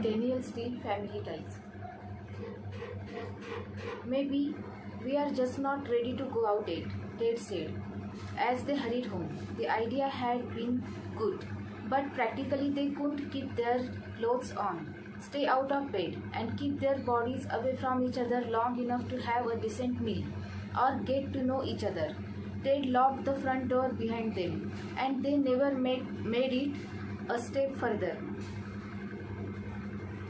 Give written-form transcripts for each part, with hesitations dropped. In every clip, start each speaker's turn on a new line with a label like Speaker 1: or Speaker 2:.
Speaker 1: Daniel Steele family ties. Maybe we are just not ready to go out yet, Ted said. As they hurried home, the idea had been good, but practically they couldn't keep their clothes on, stay out of bed, and keep their bodies away from each other long enough to have a decent meal or get to know each other. Ted locked the front door behind them, and they never made it a step further.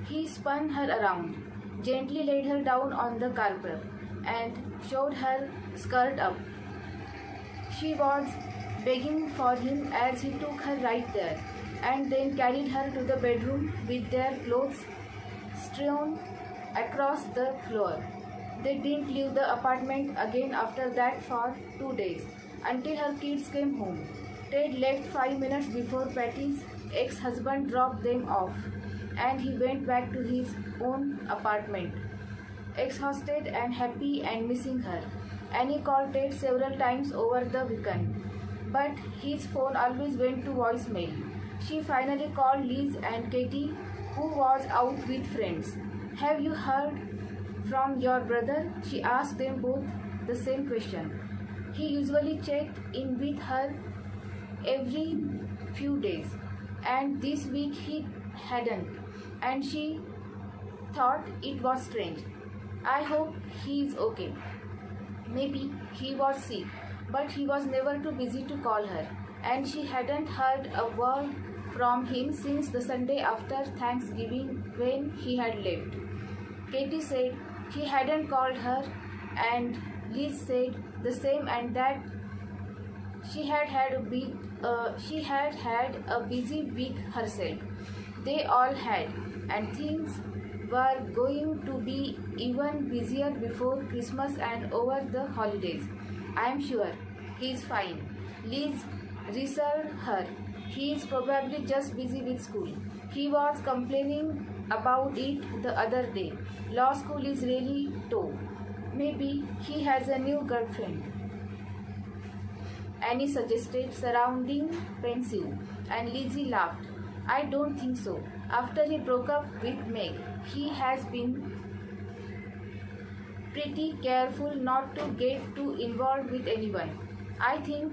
Speaker 1: He spun her around, gently laid her down on the carpet, and showed her skirt up. She was begging for him as he took her right there, and then carried her to the bedroom with their clothes strewn across the floor. They didn't leave the apartment again after that for 2 days, until her kids came home. Ted left 5 minutes before Patty's ex-husband dropped them off, and he went back to his own apartment, exhausted and happy and missing her. Annie called Ted several times over the weekend, but his phone always went to voicemail. She finally called Liz and Katie, who was out with friends. "Have you heard from your brother?" She asked them both the same question. He usually checked in with her every few days, and this week he hadn't, and she thought it was strange. "I hope he is okay. Maybe he was sick, but he was never too busy to call her, and she hadn't heard a word from him since the Sunday after Thanksgiving when he had left." Katie said he hadn't called her, and Liz said the same, and that she had had a busy week herself. They all had, and things were going to be even busier before Christmas and over the holidays. "I'm sure he's fine," Liz reassured her. "He is probably just busy with school. He was complaining about it the other day. Law school is really tough. Maybe he has a new girlfriend," Annie suggested, sounding pensive, and Lizzie laughed. "I don't think so. After he broke up with Meg, he has been pretty careful not to get too involved with anyone. I think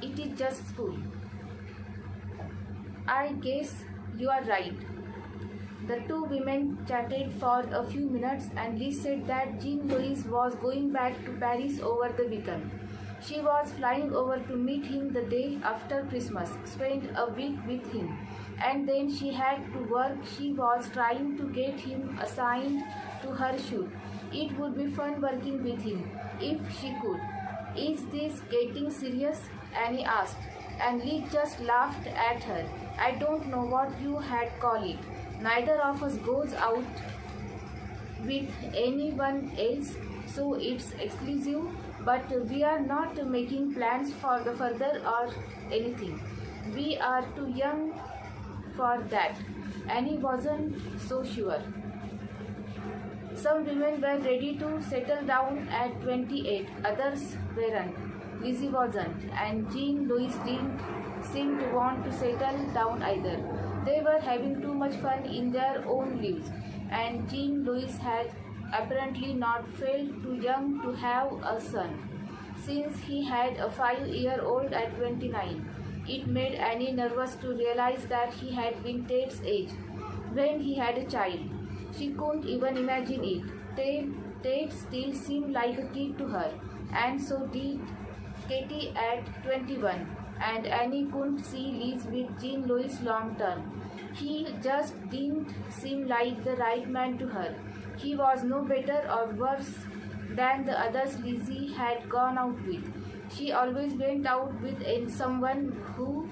Speaker 1: it is just school." "I guess you are right." The two women chatted for a few minutes, and Liz said that Jean Louise was going back to Paris over the weekend. She was flying over to meet him the day after Christmas, spend a week with him, and then she had to work. She was trying to get him assigned to her shoot. It would be fun working with him if she could. "Is this getting serious?" Annie asked, and Liz just laughed at her. "I don't know what you had call it. Neither of us goes out with anyone else, so it's exclusive, but we are not making plans for the further or anything. We are too young for that." Annie wasn't so sure. Some women were ready to settle down at 28, others weren't. Lizzie wasn't, and Jean Louise didn't seem to want to settle down either. They were having too much fun in their own lives, and Jean Louise had apparently not felt too young to have a son, since he had a 5-year-old at 29. It made Annie nervous to realize that he had been Ted's age when he had a child. She couldn't even imagine it. Ted still seemed like a kid to her, and so did Katie at 21, and Annie couldn't see Liz with Jean Louise long term. He just didn't seem like the right man to her. He was no better or worse than the others Lizzie had gone out with. She always went out with someone who,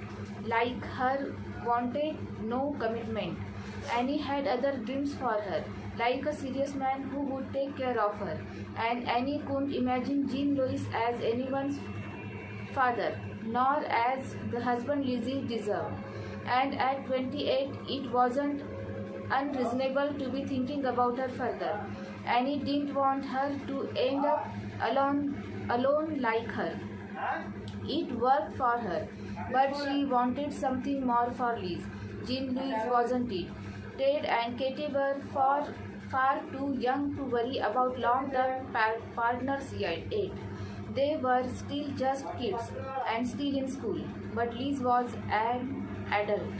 Speaker 1: like her, wanted no commitment. Annie had other dreams for her, like a serious man who would take care of her, and Annie couldn't imagine Jean Louise as anyone's father, nor as the husband Lizzie deserved. And at 28, it wasn't unreasonable to be thinking about her further. Annie didn't want her to end up alone like her. It worked for her, but she wanted something more for Liz. Jean-Louis wasn't it. Ted and Katie were far too young to worry about long-term partners yet. They were still just kids and still in school, but Liz was an adult.